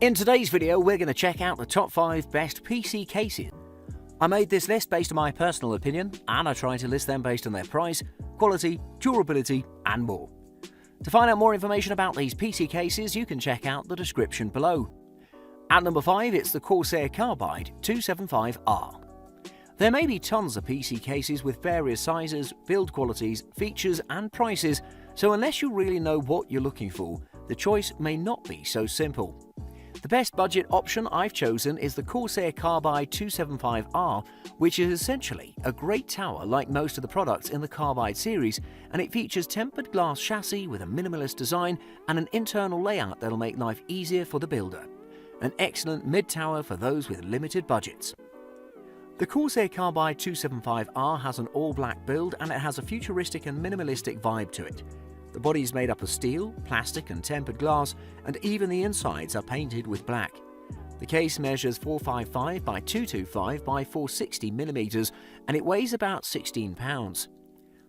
In today's video, we're going to check out the top 5 best PC cases. I made this list based on my personal opinion, and I try to list them based on their price, quality, durability, and more. To find out more information about these PC cases, you can check out the description below. At number 5, it's the Corsair Carbide 275R. There may be tons of PC cases with various sizes, build qualities, features, and prices, so unless you really know what you're looking for, the choice may not be so simple. The best budget option I've chosen is the Corsair Carbide 275R, which is essentially a great tower like most of the products in the Carbide series, and it features tempered glass chassis with a minimalist design and an internal layout that'll make life easier for the builder. An excellent mid-tower for those with limited budgets. The Corsair Carbide 275R has an all-black build, and it has a futuristic and minimalistic vibe to it. The body is made up of steel, plastic and tempered glass, and even the insides are painted with black. The case measures 455 by 225 by 460 mm, and it weighs about 16 pounds.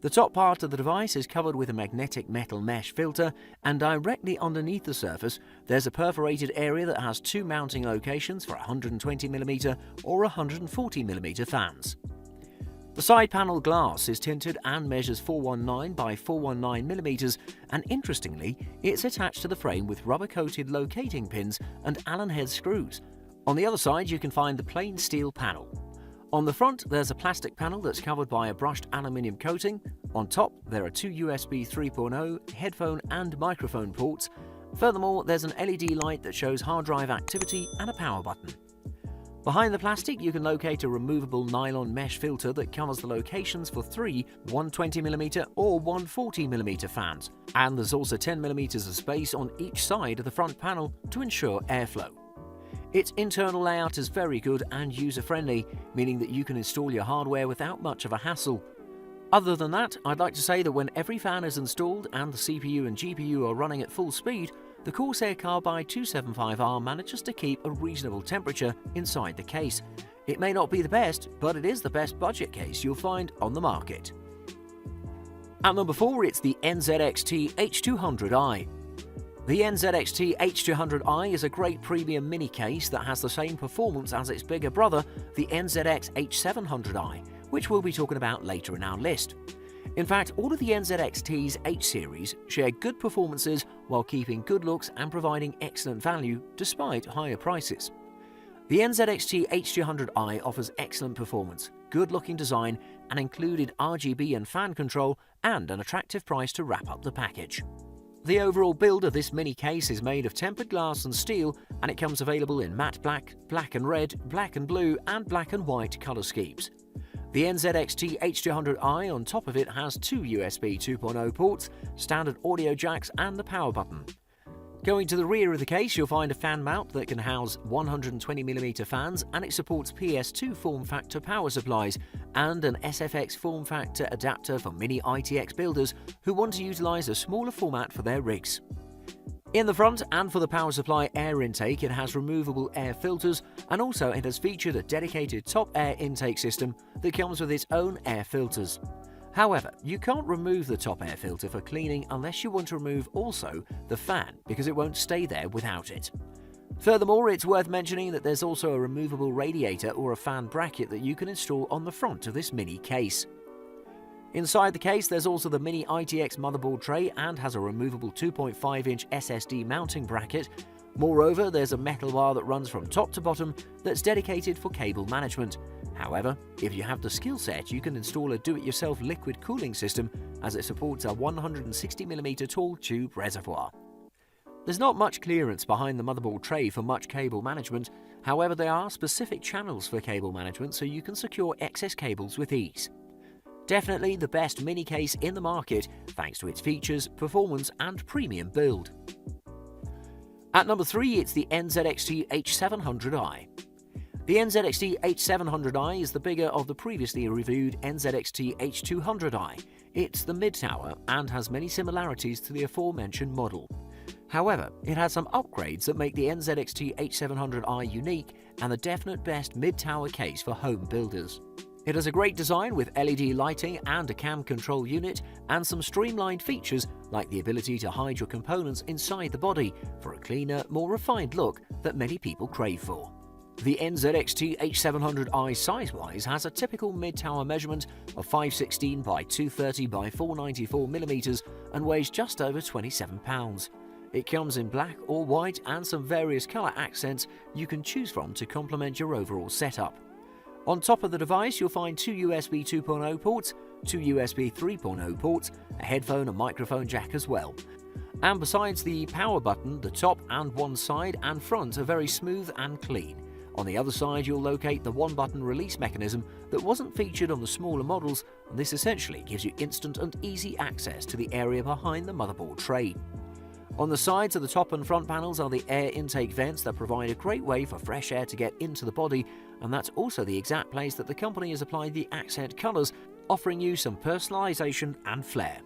The top part of the device is covered with a magnetic metal mesh filter, and directly underneath the surface there's a perforated area that has 2 mounting locations for 120mm or 140mm fans. The side panel glass is tinted and measures 419 by 419mm, and interestingly, it's attached to the frame with rubber-coated locating pins and Allen head screws. On the other side, you can find the plain steel panel. On the front, there's a plastic panel that's covered by a brushed aluminium coating. On top, there are 2 USB 3.0 headphone and microphone ports. Furthermore, there's an LED light that shows hard drive activity and a power button. Behind the plastic, you can locate a removable nylon mesh filter that covers the locations for 3 120mm or 140mm fans, and there's also 10mm of space on each side of the front panel to ensure airflow. Its internal layout is very good and user-friendly, meaning that you can install your hardware without much of a hassle. Other than that, I'd like to say that when every fan is installed and the CPU and GPU are running at full speed, the Corsair Carbide 275R manages to keep a reasonable temperature inside the case. It may not be the best, but it is the best budget case you'll find on the market. At number 4, it's the NZXT H200i. The NZXT H200i is a great premium mini case that has the same performance as its bigger brother, the NZX H700i, which we'll be talking about later in our list. In fact, all of the NZXT's H-series share good performances while keeping good looks and providing excellent value despite higher prices. The NZXT H200i offers excellent performance, good-looking design, and included RGB and fan control, and an attractive price to wrap up the package. The overall build of this mini case is made of tempered glass and steel, and it comes available in matte black, black and red, black and blue, and black and white color schemes. The NZXT H200i on top of it has 2 USB 2.0 ports, standard audio jacks, and the power button. Going to the rear of the case, you'll find a fan mount that can house 120mm fans, and it supports PS2 form factor power supplies and an SFX form factor adapter for mini ITX builders who want to utilize a smaller format for their rigs. In the front and for the power supply air intake, it has removable air filters, and also it has featured a dedicated top air intake system that comes with its own air filters. However, you can't remove the top air filter for cleaning unless you want to remove also the fan, because it won't stay there without it. Furthermore, it's worth mentioning that there's also a removable radiator or a fan bracket that you can install on the front of this mini case. Inside the case, there's also the mini ITX motherboard tray and has a removable 2.5-inch SSD mounting bracket. Moreover, there's a metal bar that runs from top to bottom that's dedicated for cable management. However, if you have the skill set, you can install a do-it-yourself liquid cooling system, as it supports a 160mm tall tube reservoir. There's not much clearance behind the motherboard tray for much cable management. However, there are specific channels for cable management, so you can secure excess cables with ease. Definitely the best mini case in the market, thanks to its features, performance, and premium build. At number 3, it's the NZXT H700i. The NZXT H700i is the bigger of the previously reviewed NZXT H200i. It's the mid-tower and has many similarities to the aforementioned model. However, it has some upgrades that make the NZXT H700i unique and the definite best mid-tower case for home builders. It has a great design with LED lighting and a cam control unit, and some streamlined features like the ability to hide your components inside the body for a cleaner, more refined look that many people crave for. The NZXT H700i size-wise has a typical mid-tower measurement of 516 by 230 by 494mm and weighs just over 27 pounds. It comes in black or white and some various colour accents you can choose from to complement your overall setup. On top of the device, you'll find two USB 2.0 ports, two USB 3.0 ports, a headphone and microphone jack as well. And besides the power button, the top and one side and front are very smooth and clean. On the other side, you'll locate the one-button release mechanism that wasn't featured on the smaller models, and this essentially gives you instant and easy access to the area behind the motherboard tray. On the sides of the top and front panels are the air intake vents that provide a great way for fresh air to get into the body, and that's also the exact place that the company has applied the accent colours, offering you some personalisation and flair.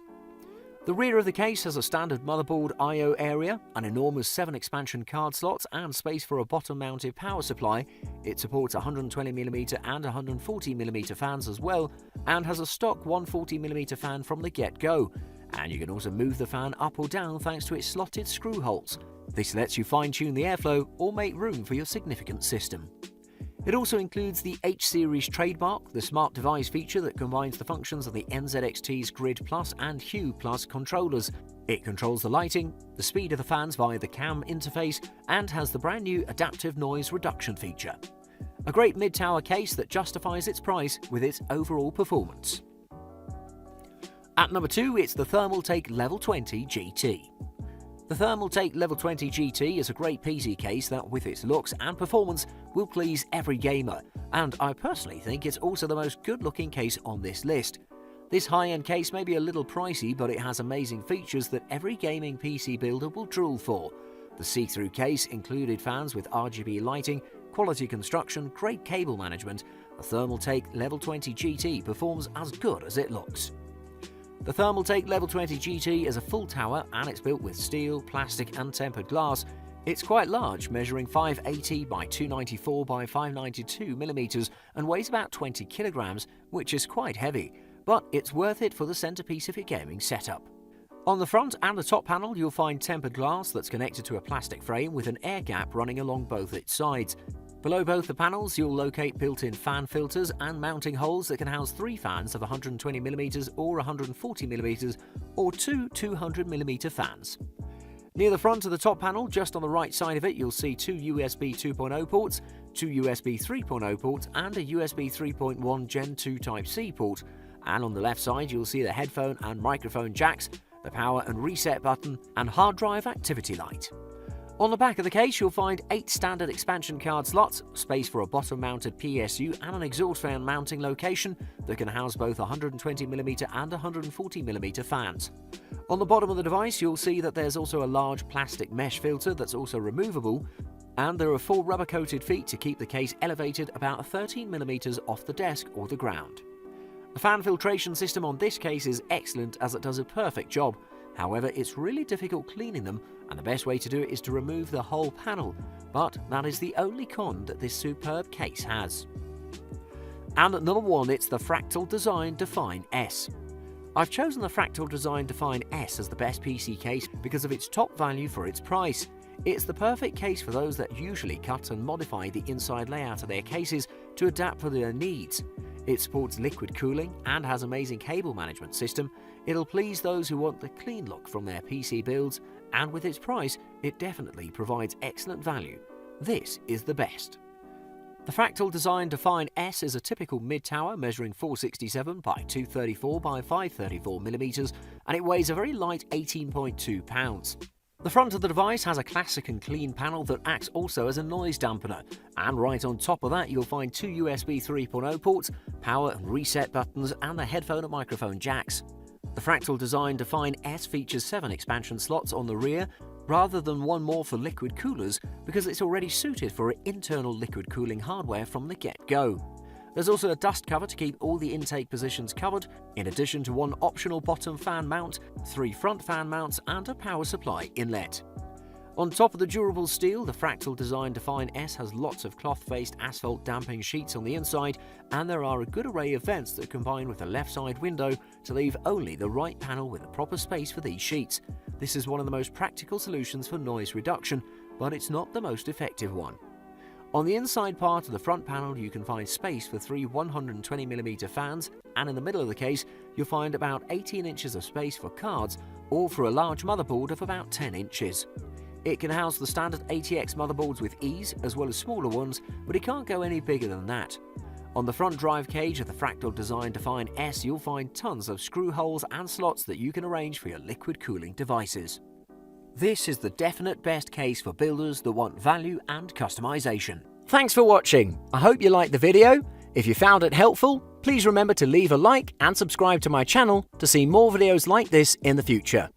The rear of the case has a standard motherboard I/O area, an enormous 7 expansion card slots and space for a bottom-mounted power supply. It supports 120mm and 140mm fans as well, and has a stock 140mm fan from the get-go. And you can also move the fan up or down thanks to its slotted screw holes. This lets you fine-tune the airflow or make room for your significant system. It also includes the H-Series trademark, the smart device feature that combines the functions of the NZXT's Grid Plus and Hue Plus controllers. It controls the lighting, the speed of the fans via the CAM interface, and has the brand new adaptive noise reduction feature. A great mid-tower case that justifies its price with its overall performance. At number 2, it's the Thermaltake Level 20 GT. The Thermaltake Level 20 GT is a great PC case that, with its looks and performance, will please every gamer, and I personally think it's also the most good-looking case on this list. This high-end case may be a little pricey, but it has amazing features that every gaming PC builder will drool for. The see-through case included fans with RGB lighting, quality construction, great cable management. The Thermaltake Level 20 GT performs as good as it looks. The Thermaltake Level 20 GT is a full tower and it's built with steel, plastic and tempered glass. It's quite large, measuring 580 by 294 by 592mm and weighs about 20 kilograms, which is quite heavy, but it's worth it for the centerpiece of your gaming setup. On the front and the top panel, you'll find tempered glass that's connected to a plastic frame with an air gap running along both its sides. Below both the panels, you'll locate built-in fan filters and mounting holes that can house 3 fans of 120mm or 140mm or two 200mm fans. Near the front of the top panel, just on the right side of it, you'll see 2 USB 2.0 ports, 2 USB 3.0 ports and a USB 3.1 Gen 2 Type-C port. And on the left side, you'll see the headphone and microphone jacks, the power and reset button and hard drive activity light. On the back of the case, you'll find 8 standard expansion card slots, space for a bottom-mounted PSU and an exhaust fan mounting location that can house both 120mm and 140mm fans. On the bottom of the device, you'll see that there's also a large plastic mesh filter that's also removable, and there are 4 rubber-coated feet to keep the case elevated about 13mm off the desk or the ground. The fan filtration system on this case is excellent as it does a perfect job. However, it's really difficult cleaning them, and the best way to do it is to remove the whole panel, but that is the only con that this superb case has. And at number 1, it's the Fractal Design Define S. I've chosen the Fractal Design Define S as the best PC case because of its top value for its price. It's the perfect case for those that usually cut and modify the inside layout of their cases to adapt for their needs. It supports liquid cooling and has amazing cable management system. It'll please those who want the clean look from their PC builds, and with its price, it definitely provides excellent value. This is the best. The Fractal Design Define S is a typical mid-tower measuring 467 by 234 by 534mm, and it weighs a very light 18.2 pounds. The front of the device has a classic and clean panel that acts also as a noise dampener, and right on top of that you'll find 2 USB 3.0 ports, power and reset buttons and the headphone and microphone jacks. The Fractal Design Define S features 7 expansion slots on the rear, rather than one more for liquid coolers because it's already suited for internal liquid cooling hardware from the get-go. There's also a dust cover to keep all the intake positions covered, in addition to 1 optional bottom fan mount, 3 front fan mounts and a power supply inlet. On top of the durable steel, the Fractal Design Define S has lots of cloth-faced asphalt damping sheets on the inside, and there are a good array of vents that combine with the left side window to leave only the right panel with the proper space for these sheets. This is one of the most practical solutions for noise reduction, but it's not the most effective one. On the inside part of the front panel, you can find space for 3 120mm fans, and in the middle of the case, you'll find about 18 inches of space for cards, or for a large motherboard of about 10 inches. It can house the standard ATX motherboards with ease, as well as smaller ones, but it can't go any bigger than that. On the front drive cage of the Fractal Design Define S, you'll find tons of screw holes and slots that you can arrange for your liquid cooling devices. This is the definite best case for builders that want value and customization. Thanks for watching. I hope you liked the video. If you found it helpful, please remember to leave a like and subscribe to my channel to see more videos like this in the future.